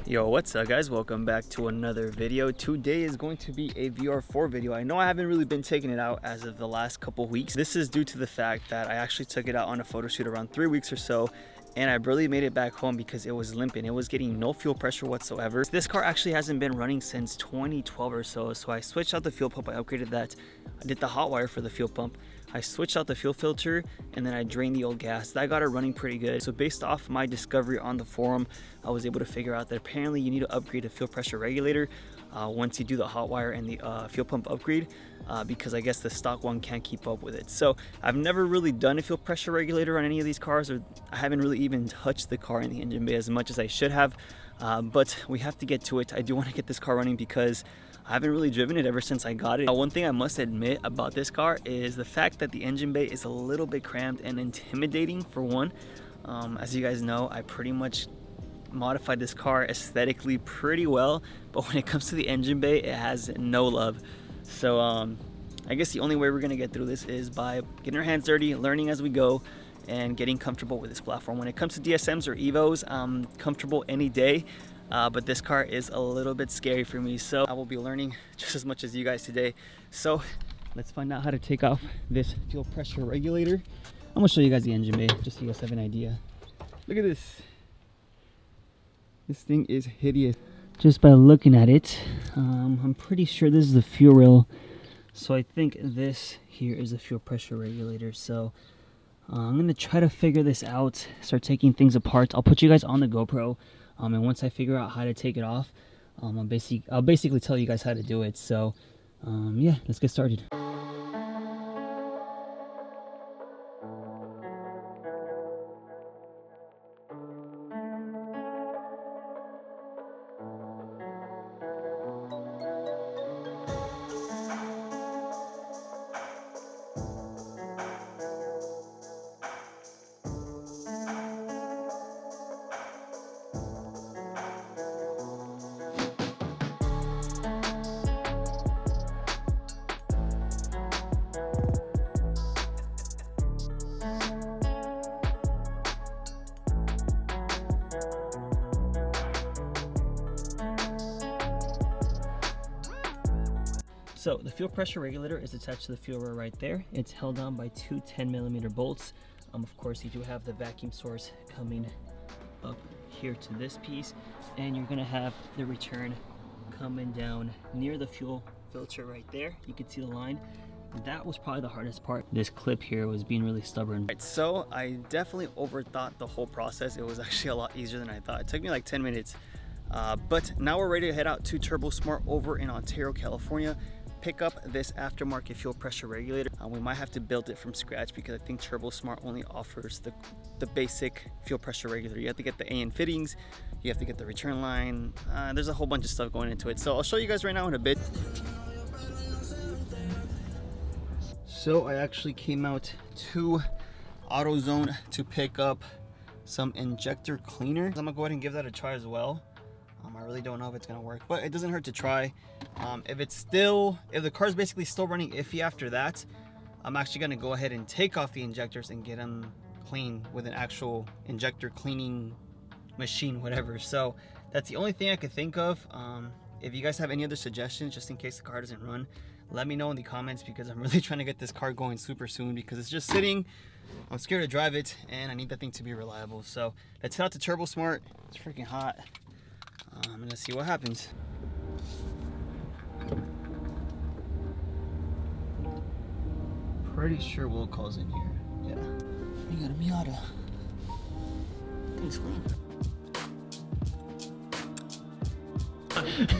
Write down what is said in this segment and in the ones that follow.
Yo, what's up guys? Welcome back to another video. Today is going to be a VR4 video. I know I haven't really been taking it out as of the last couple weeks. This is due to the fact that I actually took it out on a photo shoot around 3 weeks or so, and I barely made it back home because it was limping. It was getting no fuel pressure whatsoever. This car actually hasn't been running since 2012 or so, so I switched out the fuel pump. I upgraded that. I did the hot wire for the fuel pump. I switched out the fuel filter, and then I drained the old gas. That got it running pretty good. So based off my discovery on the forum, I was able to figure out that apparently you need to upgrade the fuel pressure regulator once you do the hot wire and the fuel pump upgrade, because I guess the stock one can't keep up with it. So I've never really done a fuel pressure regulator on any of these cars, or I haven't really even touched the car in the engine bay as much as I should have, but we have to get to it. I do want to get this car running because I haven't really driven it ever since I got it. One thing I must admit about this car is the fact that the engine bay is a little bit cramped and intimidating for one. As you guys know, I pretty much modified this car aesthetically pretty well, but when it comes to the engine bay, it has no love. So I guess the only way we're gonna get through this is by getting our hands dirty, learning as we go, and getting comfortable with this platform. When it comes to DSMs or Evos, I'm comfortable any day. But this car is a little bit scary for me, so I will be learning just as much as you guys today. So let's find out how to take off this fuel pressure regulator. I'm gonna show you guys the engine bay just so you guys have an idea. Look at this. This thing is hideous. Just by looking at it, I'm pretty sure this is the fuel rail. So I think this here is the fuel pressure regulator. So I'm gonna try to figure this out, start taking things apart. I'll put you guys on the GoPro. And once I figure out how to take it off, I'll basically tell you guys how to do it. So yeah, let's get started. So the fuel pressure regulator is attached to the fuel rail right there. It's held down by two 10mm bolts. Of course, you do have the vacuum source coming up here to this piece, and you're gonna have the return coming down near the fuel filter right there. You can see the line. That was probably the hardest part. This clip here was being really stubborn. Right, so I definitely overthought the whole process. It was actually a lot easier than I thought. It took me like 10 minutes. But now we're ready to head out to TurboSmart over in Ontario, California. Pick up this aftermarket fuel pressure regulator. We might have to build it from scratch because I think TurboSmart only offers the basic fuel pressure regulator. You have to get the AN fittings, you have to get the return line. There's a whole bunch of stuff going into it. So I'll show you guys right now in a bit. So I actually came out to AutoZone to pick up some injector cleaner. I'm gonna go ahead and give that a try as well. I really don't know if it's gonna work, but it doesn't hurt to try. If the car's basically still running iffy after that, I'm actually gonna go ahead and take off the injectors and get them clean with an actual injector cleaning machine, whatever. So that's the only thing I could think of. If you guys have any other suggestions, just in case the car doesn't run, let me know in the comments, because I'm really trying to get this car going super soon because it's just sitting. I'm scared to drive it, and I need that thing to be reliable. So let's head out to TurboSmart. It's freaking hot. I'm gonna see what happens. Pretty sure Will calls in here. Yeah. We got a Miata. Thing's clean.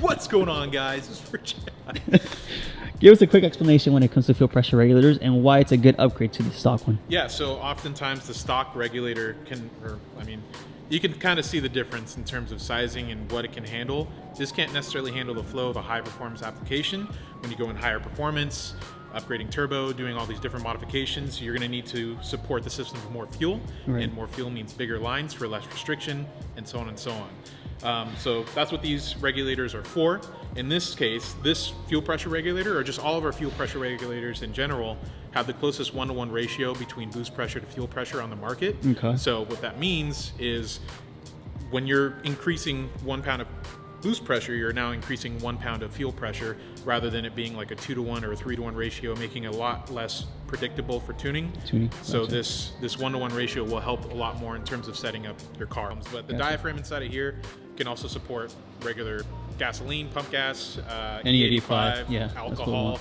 What's going on, guys? This is Rich. Give us a quick explanation when it comes to fuel pressure regulators and why it's a good upgrade to the stock one. Yeah, so oftentimes the stock regulator you can kind of see the difference in terms of sizing and what it can handle. This can't necessarily handle the flow of a high performance application. When you go in higher performance, upgrading turbo, doing all these different modifications, you're gonna need to support the system with more fuel, right. And more fuel means bigger lines for less restriction, and so on and so on. So that's what these regulators are for. In this case, this fuel pressure regulator, or just all of our fuel pressure regulators in general, have the closest 1-to-1 ratio between boost pressure to fuel pressure on the market. Okay. So what that means is when you're increasing 1 pound of boost pressure, you're now increasing 1 pound of fuel pressure, rather than it being like a 2-to-1 or a 3-to-1 ratio, making it a lot less predictable for tuning. So gotcha. this 1-to-1 ratio will help a lot more in terms of setting up your car. But the diaphragm inside of here can also support regular gasoline, pump gas, E85, yeah, alcohol,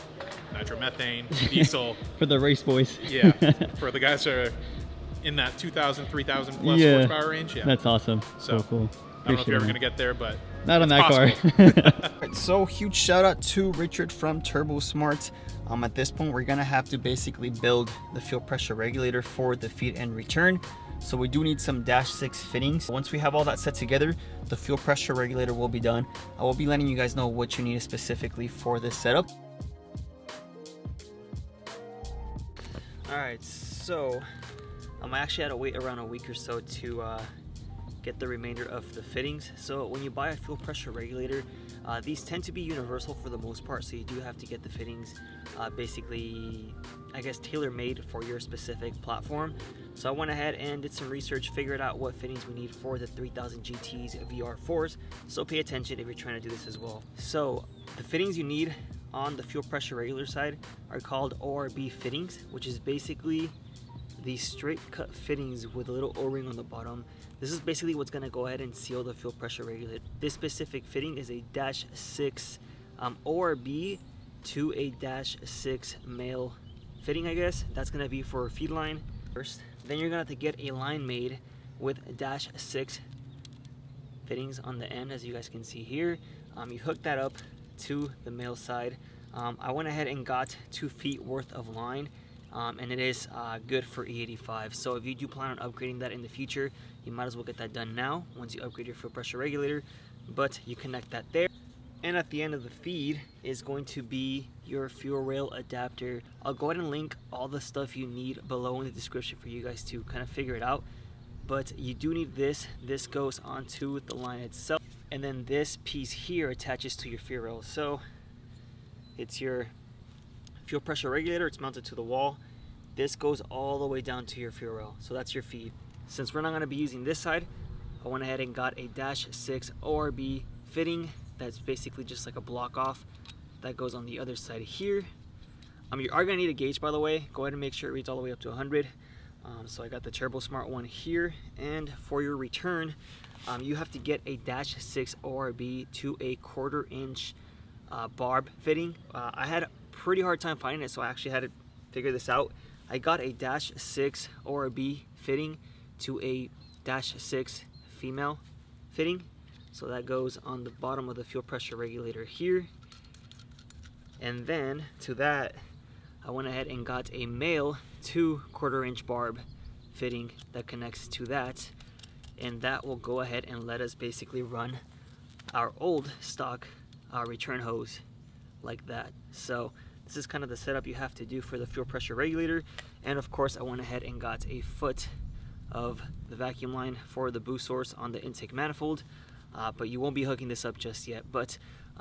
nitromethane, diesel. For the race boys. Yeah, for the guys that are in that 2,000, 3,000 plus horsepower range. Yeah, that's awesome. So cool. I don't know if you're ever gonna get there, but not on that possible. car. So huge shout out to Richard from Turbo Smart. At this point, we're gonna have to basically build the fuel pressure regulator for the feed and return. So we do need some -6 fittings. Once we have all that set together, the fuel pressure regulator will be done. I will be letting you guys know what you need specifically for this setup. All right, so I actually had to wait around a week or so to get the remainder of the fittings. So when you buy a fuel pressure regulator, these tend to be universal for the most part, so you do have to get the fittings basically, I guess, tailor-made for your specific platform. So I went ahead and did some research, figured out what fittings we need for the 3000 GT's VR4s, so pay attention if you're trying to do this as well. So the fittings you need on the fuel pressure regulator side are called ORB fittings, which is basically these straight cut fittings with a little O-ring on the bottom. This is basically what's going to go ahead and seal the fuel pressure regulator. This specific fitting is a -6 ORB to a -6 male fitting, I guess. That's going to be for a feed line first. Then you're going to have to get a line made with -6 fittings on the end, as you guys can see here. You hook that up to the male side. I went ahead and got 2 feet worth of line. And it is good for E85. So if you do plan on upgrading that in the future, you might as well get that done now once you upgrade your fuel pressure regulator. But you connect that there. And at the end of the feed is going to be your fuel rail adapter. I'll go ahead and link all the stuff you need below in the description for you guys to kind of figure it out. But you do need this. This goes onto the line itself. And then this piece here attaches to your fuel rail. So it's your fuel pressure regulator, it's mounted to the wall. This goes all the way down to your fuel rail, so that's your feed. Since we're not going to be using this side, I went ahead and got a -6 ORB fitting that's basically just like a block off that goes on the other side here. You are going to need a gauge, by the way. Go ahead and make sure it reads all the way up to 100. So I got the Turbo Smart one here. And for your return, you have to get a -6 ORB to a 1/4 inch Barb fitting. I had a pretty hard time finding it, so I actually had to figure this out. I got a -6 ORB fitting to a -6 female fitting. So that goes on the bottom of the fuel pressure regulator here. And then to that, I went ahead and got a male 2 1/4 inch Barb fitting that connects to that. And that will go ahead and let us basically run our old stock return hose like that. So this is kind of the setup you have to do for the fuel pressure regulator. And of course, I went ahead and got a foot of the vacuum line for the boost source on the intake manifold. But you won't be hooking this up just yet. But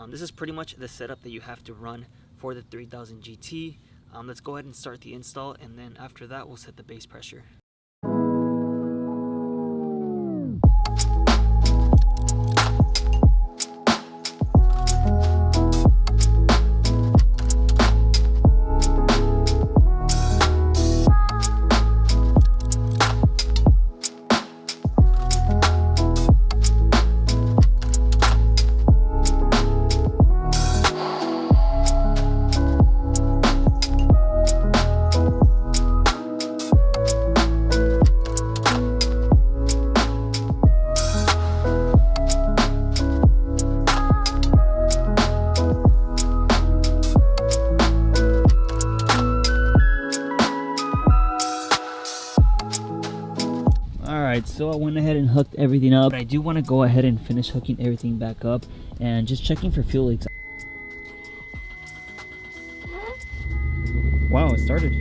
this is pretty much the setup that you have to run for the 3000 GT. Let's go ahead and start the install, and then after that we'll set the base pressure. Alright, so I went ahead and hooked everything up, but I do want to go ahead and finish hooking everything back up and just checking for fuel leaks. Wow, it started.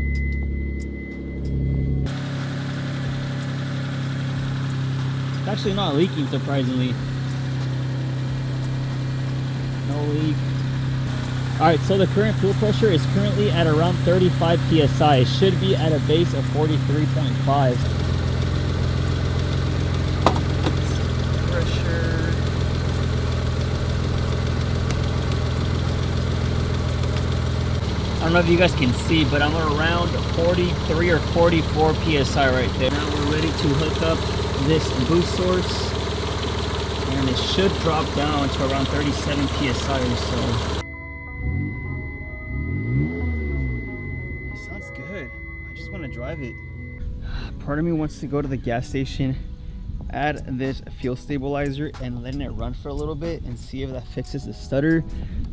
It's actually not leaking, surprisingly. No leak. Alright, so the current fuel pressure is currently at around 35 psi. It should be at a base of 43.5. don't know if you guys can see, but I'm around 43 or 44 PSI right there. Now we're ready to hook up this boost source, and it should drop down to around 37 PSI or so. It sounds good. I just want to drive it. Part of me wants to go to the gas station, add this fuel stabilizer and letting it run for a little bit and see if that fixes the stutter,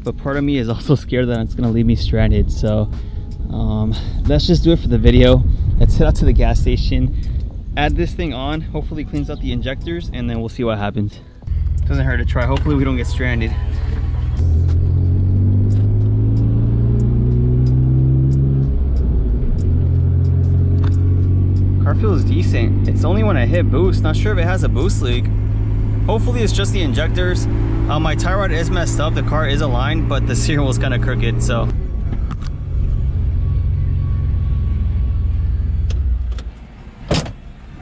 but part of me is also scared that it's gonna leave me stranded. So let's just do it for the video. Let's head out to the gas station, add this thing on, hopefully it cleans out the injectors, and then we'll see what happens. Doesn't hurt to try. Hopefully we don't get stranded. Car feels decent. It's only when I hit boost. Not sure if it has a boost leak. Hopefully it's just the injectors. My tie rod is messed up. The car is aligned, but the steering wheel is kind of crooked, so.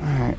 Alright.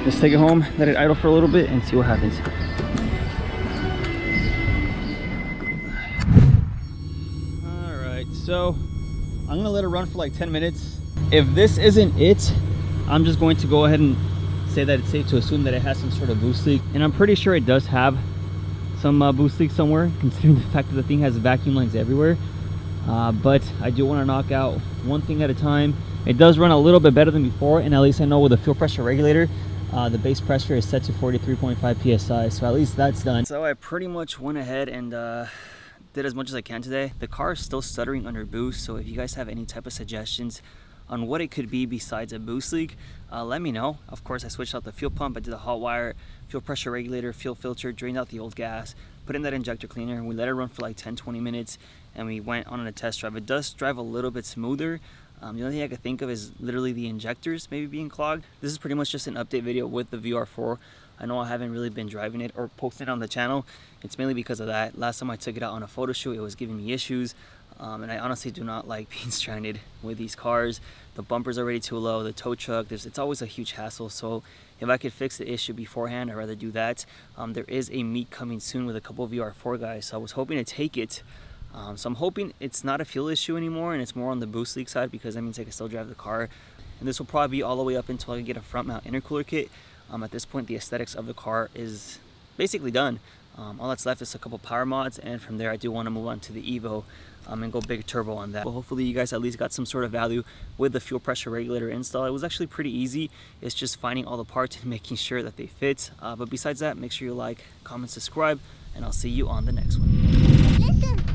Let's take it home, let it idle for a little bit, and see what happens. Alright, so I'm gonna let it run for like 10 minutes. If this isn't it, I'm just going to go ahead and say that it's safe to assume that it has some sort of boost leak. And I'm pretty sure it does have some boost leak somewhere, considering the fact that the thing has vacuum lines everywhere. But I do want to knock out one thing at a time. It does run a little bit better than before, and at least I know with the fuel pressure regulator, the base pressure is set to 43.5 psi, so at least that's done. So I pretty much went ahead and did as much as I can today. The car is still stuttering under boost, so if you guys have any type of suggestions on what it could be besides a boost leak, let me know. Of course, I switched out the fuel pump, I did the hot wire, fuel pressure regulator, fuel filter, drained out the old gas, put in that injector cleaner, and we let it run for like 10-20 minutes, and we went on a test drive. It does drive a little bit smoother. The only thing I could think of is literally the injectors maybe being clogged. This is pretty much just an update video with the VR4. I know I haven't really been driving it or posting it on the channel. It's mainly because of that. Last time I took it out on a photo shoot, it was giving me issues. And I honestly do not like being stranded with these cars. The bumpers are already too low, the tow truck, it's always a huge hassle. So if I could fix the issue beforehand, I'd rather do that. There is a meet coming soon with a couple of VR4 guys, so I was hoping to take it. So I'm hoping it's not a fuel issue anymore and it's more on the boost leak side, because that means I can still drive the car. And this will probably be all the way up until I can get a front mount intercooler kit. At this point, the aesthetics of the car is basically done. All that's left is a couple power mods, and from there I do want to move on to the Evo and go big turbo on that. Well, hopefully you guys at least got some sort of value with the fuel pressure regulator install. It was actually pretty easy. It's just finding all the parts and making sure that they fit. But besides that, make sure you like, comment, subscribe, and I'll see you on the next one.